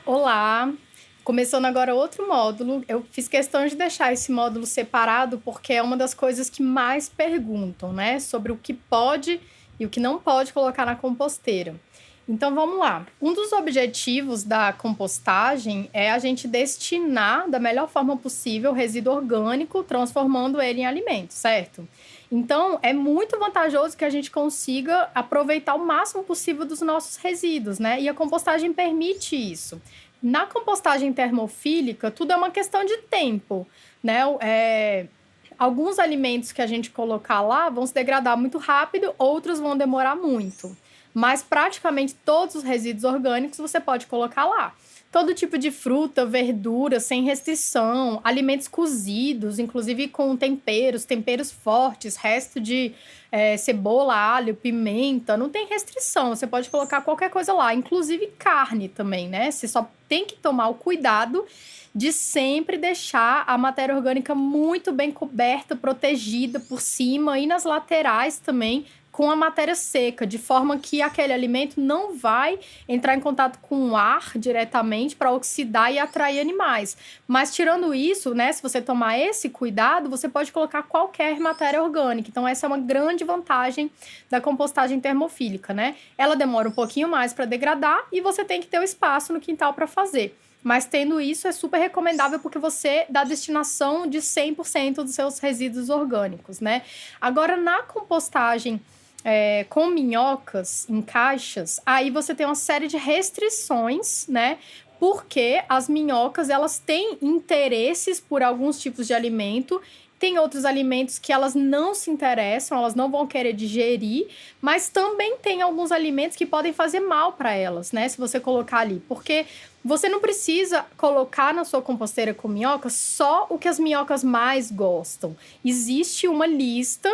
Olá! Começando agora outro módulo. Eu fiz questão de deixar esse módulo separado porque é uma das coisas que mais perguntam, né? Sobre o que pode e o que não pode colocar na composteira. Então vamos lá. Um dos objetivos da compostagem é a gente destinar da melhor forma possível o resíduo orgânico, transformando ele em alimento, certo? Então, é muito vantajoso que a gente consiga aproveitar o máximo possível dos nossos resíduos, né? E a compostagem permite isso. Na compostagem termofílica, tudo é uma questão de tempo, né? Alguns alimentos que a gente colocar lá vão se degradar muito rápido, outros vão demorar muito. Mas praticamente todos os resíduos orgânicos você pode colocar lá. Todo tipo de fruta, verdura, sem restrição, alimentos cozidos, inclusive com temperos fortes, resto de cebola, alho, pimenta, não tem restrição, você pode colocar qualquer coisa lá, inclusive carne também, né? Você só tem que tomar o cuidado de sempre deixar a matéria orgânica muito bem coberta, protegida por cima e nas laterais também, com a matéria seca, de forma que aquele alimento não vai entrar em contato com o ar diretamente para oxidar e atrair animais. Mas tirando isso, né, se você tomar esse cuidado, você pode colocar qualquer matéria orgânica. Então essa é uma grande vantagem da compostagem termofílica, né? Ela demora um pouquinho mais para degradar e você tem que ter o espaço no quintal para fazer. Mas tendo isso, é super recomendável porque você dá destinação de 100% dos seus resíduos orgânicos, né? Agora, na compostagem com minhocas em caixas, aí você tem uma série de restrições, né? Porque as minhocas, elas têm interesses por alguns tipos de alimento. Tem outros alimentos que elas não se interessam, elas não vão querer digerir, mas também tem alguns alimentos que podem fazer mal para elas, né? Se você colocar ali. Porque você não precisa colocar na sua composteira com minhoca só o que as minhocas mais gostam. Existe uma lista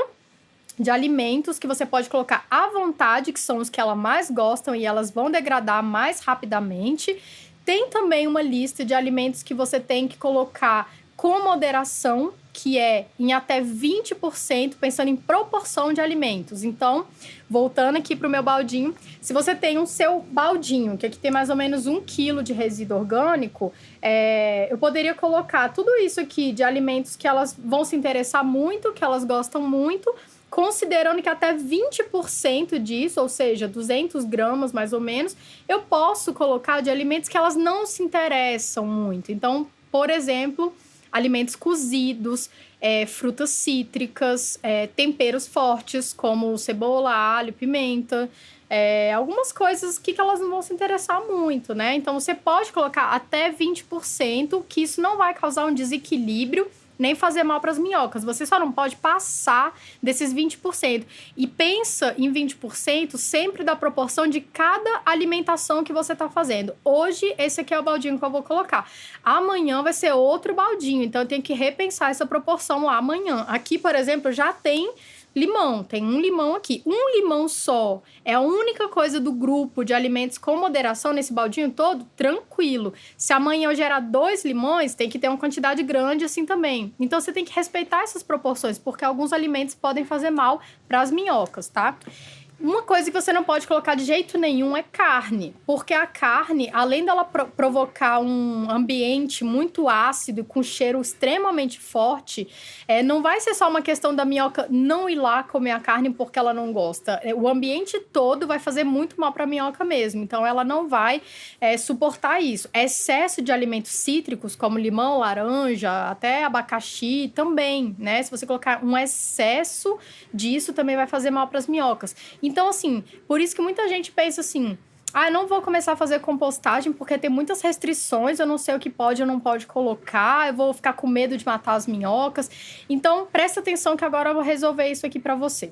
de alimentos que você pode colocar à vontade, que são os que elas mais gostam e elas vão degradar mais rapidamente. Tem também uma lista de alimentos que você tem que colocar com moderação, que é em até 20%, pensando em proporção de alimentos. Então, voltando aqui para o meu baldinho, se você tem o seu baldinho, que aqui tem mais ou menos 1 quilo de resíduo orgânico, eu poderia colocar tudo isso aqui de alimentos que elas vão se interessar muito, que elas gostam muito, considerando que até 20% disso, ou seja, 200 gramas mais ou menos, eu posso colocar de alimentos que elas não se interessam muito. Então, por exemplo, alimentos cozidos, frutas cítricas, temperos fortes, como cebola, alho, pimenta, algumas coisas que elas não vão se interessar muito, né? Então, você pode colocar até 20%, que isso não vai causar um desequilíbrio nem fazer mal para as minhocas. Você só não pode passar desses 20%. E pensa em 20% sempre da proporção de cada alimentação que você está fazendo. Hoje, esse aqui é o baldinho que eu vou colocar. Amanhã vai ser outro baldinho. Então, eu tenho que repensar essa proporção lá amanhã. Aqui, por exemplo, já tem limão, tem um limão aqui. Um limão só é a única coisa do grupo de alimentos com moderação nesse baldinho todo, tranquilo. Se amanhã eu gerar 2 limões, tem que ter uma quantidade grande assim também. Então você tem que respeitar essas proporções, porque alguns alimentos podem fazer mal para as minhocas, tá? Uma coisa que você não pode colocar de jeito nenhum é carne, porque a carne, além dela provocar um ambiente muito ácido, com cheiro extremamente forte, não vai ser só uma questão da minhoca não ir lá comer a carne porque ela não gosta. O ambiente todo vai fazer muito mal para a minhoca mesmo, então ela não vai suportar isso. Excesso de alimentos cítricos, como limão, laranja, até abacaxi, também, né? Se você colocar um excesso disso, também vai fazer mal para as minhocas. Então, assim, por isso que muita gente pensa assim, eu não vou começar a fazer compostagem porque tem muitas restrições, eu não sei o que pode ou não pode colocar, eu vou ficar com medo de matar as minhocas. Então, presta atenção que agora eu vou resolver isso aqui para você.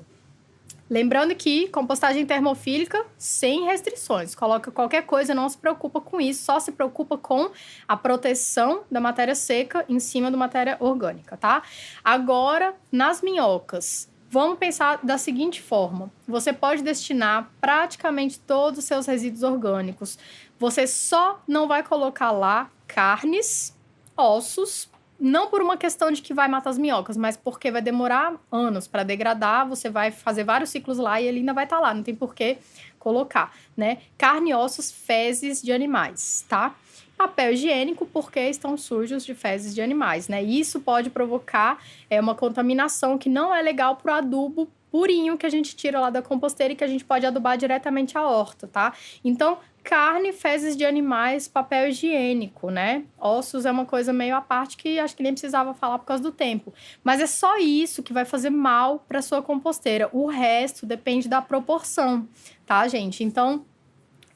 Lembrando que compostagem termofílica, sem restrições. Coloca qualquer coisa, não se preocupa com isso, só se preocupa com a proteção da matéria seca em cima da matéria orgânica, tá? Agora, nas minhocas. Vamos pensar da seguinte forma: você pode destinar praticamente todos os seus resíduos orgânicos. Você só não vai colocar lá carnes, ossos Não por uma questão de que vai matar as minhocas, mas porque vai demorar anos para degradar, você vai fazer vários ciclos lá e ele ainda vai estar lá, não tem por que colocar, né? Carne, ossos, fezes de animais, tá? Papel higiênico, porque estão sujos de fezes de animais, né? Isso pode provocar uma contaminação que não é legal pro adubo purinho que a gente tira lá da composteira e que a gente pode adubar diretamente a horta, tá? Então, carne, fezes de animais, papel higiênico, né? Ossos é uma coisa meio à parte que acho que nem precisava falar por causa do tempo. Mas é só isso que vai fazer mal para sua composteira. O resto depende da proporção, tá, gente? Então,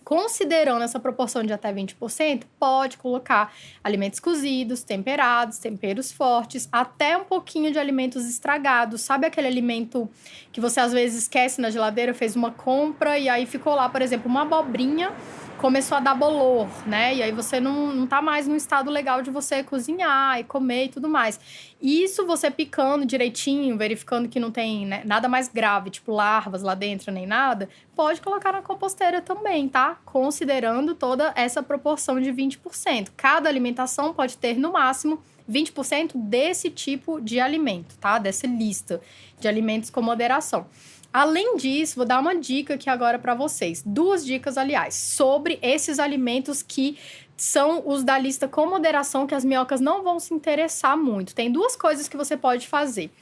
considerando essa proporção de até 20%, pode colocar alimentos cozidos, temperados, temperos fortes, até um pouquinho de alimentos estragados. Sabe aquele alimento que você às vezes esquece na geladeira, fez uma compra e aí ficou lá, por exemplo, uma abobrinha, começou a dar bolor, né? E aí você não tá mais no estado legal de você cozinhar e comer e tudo mais. Isso você picando direitinho, verificando que não tem, né, nada mais grave, tipo larvas lá dentro nem nada, pode colocar na composteira também, tá? Considerando toda essa proporção de 20%. Cada alimentação pode ter, no máximo, 20% desse tipo de alimento, tá? Dessa lista de alimentos com moderação. Além disso, vou dar uma dica aqui agora para vocês. 2 dicas, aliás, sobre esses alimentos que são os da lista com moderação, que as minhocas não vão se interessar muito. Tem 2 coisas que você pode fazer.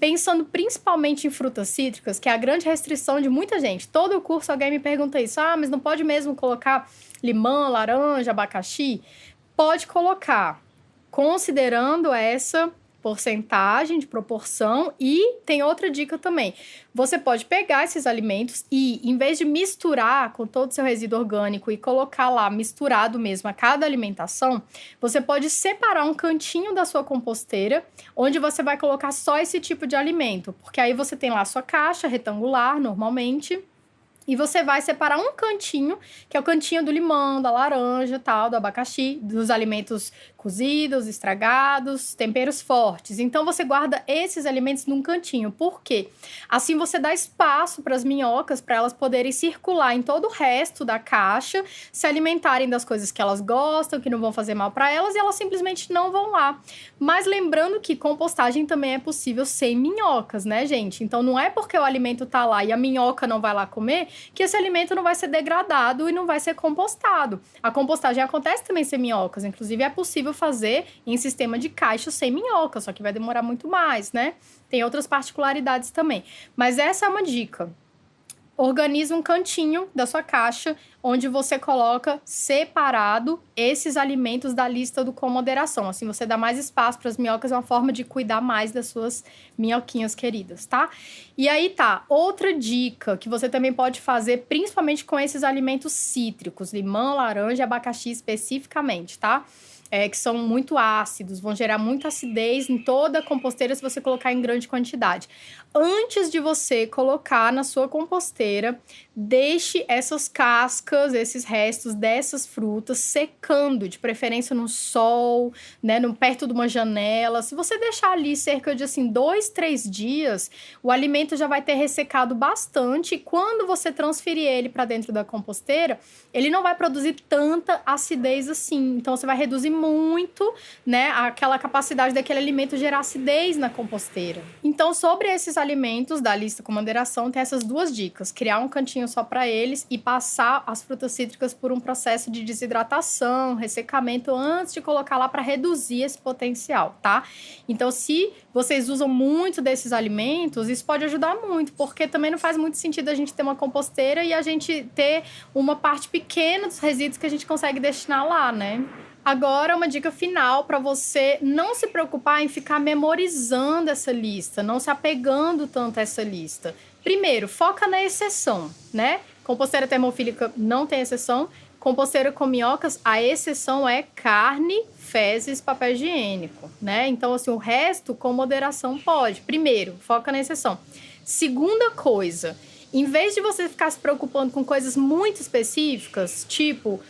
Pensando principalmente em frutas cítricas, que é a grande restrição de muita gente. Todo o curso alguém me pergunta isso. Ah, mas não pode mesmo colocar limão, laranja, abacaxi? Pode colocar, considerando essa porcentagem de proporção. E tem outra dica também. Você pode pegar esses alimentos e, em vez de misturar com todo o seu resíduo orgânico e colocar lá misturado mesmo a cada alimentação, você pode separar um cantinho da sua composteira, onde você vai colocar só esse tipo de alimento. Porque aí você tem lá a sua caixa retangular, normalmente, e você vai separar um cantinho, que é o cantinho do limão, da laranja, tal, do abacaxi, dos alimentos cozidos, estragados, temperos fortes. Então, você guarda esses alimentos num cantinho. Por quê? Assim, você dá espaço para as minhocas, para elas poderem circular em todo o resto da caixa, se alimentarem das coisas que elas gostam, que não vão fazer mal para elas, e elas simplesmente não vão lá. Mas lembrando que compostagem também é possível sem minhocas, né, gente? Então, não é porque o alimento tá lá e a minhoca não vai lá comer que esse alimento não vai ser degradado e não vai ser compostado. A compostagem acontece também sem minhocas, inclusive é possível fazer em sistema de caixa sem minhoca, só que vai demorar muito mais, né? Tem outras particularidades também. Mas essa é uma dica. Organiza um cantinho da sua caixa onde você coloca separado esses alimentos da lista do com moderação. Assim você dá mais espaço para as minhocas, é uma forma de cuidar mais das suas minhoquinhas queridas, tá? E aí tá, outra dica que você também pode fazer, principalmente com esses alimentos cítricos, limão, laranja e abacaxi especificamente, tá? Que são muito ácidos, vão gerar muita acidez em toda a composteira se você colocar em grande quantidade. Antes de você colocar na sua composteira, deixe essas cascas, esses restos dessas frutas secando, de preferência no sol, né, perto de uma janela. Se você deixar ali cerca de 2, 3 dias, o alimento já vai ter ressecado bastante e quando você transferir ele para dentro da composteira, ele não vai produzir tanta acidez assim. Então você vai reduzir muito, né, aquela capacidade daquele alimento gerar acidez na composteira. Então, sobre esses alimentos da lista com moderação, tem essas 2 dicas: criar um cantinho só para eles e passar as frutas cítricas por um processo de desidratação, ressecamento antes de colocar lá para reduzir esse potencial, tá? Então, se vocês usam muito desses alimentos, isso pode ajudar muito, porque também não faz muito sentido a gente ter uma composteira e a gente ter uma parte pequena dos resíduos que a gente consegue destinar lá, né? Agora, uma dica final para você não se preocupar em ficar memorizando essa lista, não se apegando tanto a essa lista. Primeiro, foca na exceção, né? Composteira termofílica não tem exceção. Composteira com minhocas, a exceção é carne, fezes, papel higiênico, né? Então, assim, o resto, com moderação, pode. Primeiro, foca na exceção. Segunda coisa, em vez de você ficar se preocupando com coisas muito específicas, tipo,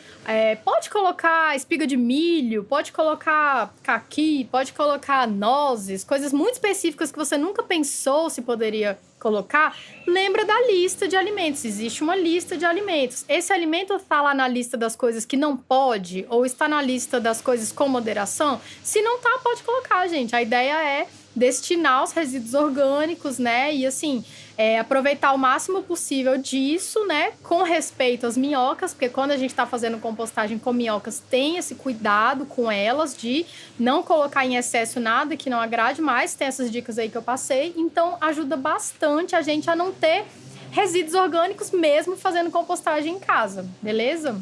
pode colocar espiga de milho, pode colocar caqui, pode colocar nozes, coisas muito específicas que você nunca pensou se poderia colocar, lembra da lista de alimentos. Existe uma lista de alimentos. Esse alimento está lá na lista das coisas que não pode ou está na lista das coisas com moderação? Se não tá, pode colocar, gente. A ideia é destinar os resíduos orgânicos, né? E assim, aproveitar o máximo possível disso, né? Com respeito às minhocas, porque quando a gente tá fazendo compostagem com minhocas, tem esse cuidado com elas de não colocar em excesso nada que não agrade mais. Tem essas dicas aí que eu passei. Então, ajuda bastante a gente a não ter resíduos orgânicos mesmo fazendo compostagem em casa, beleza?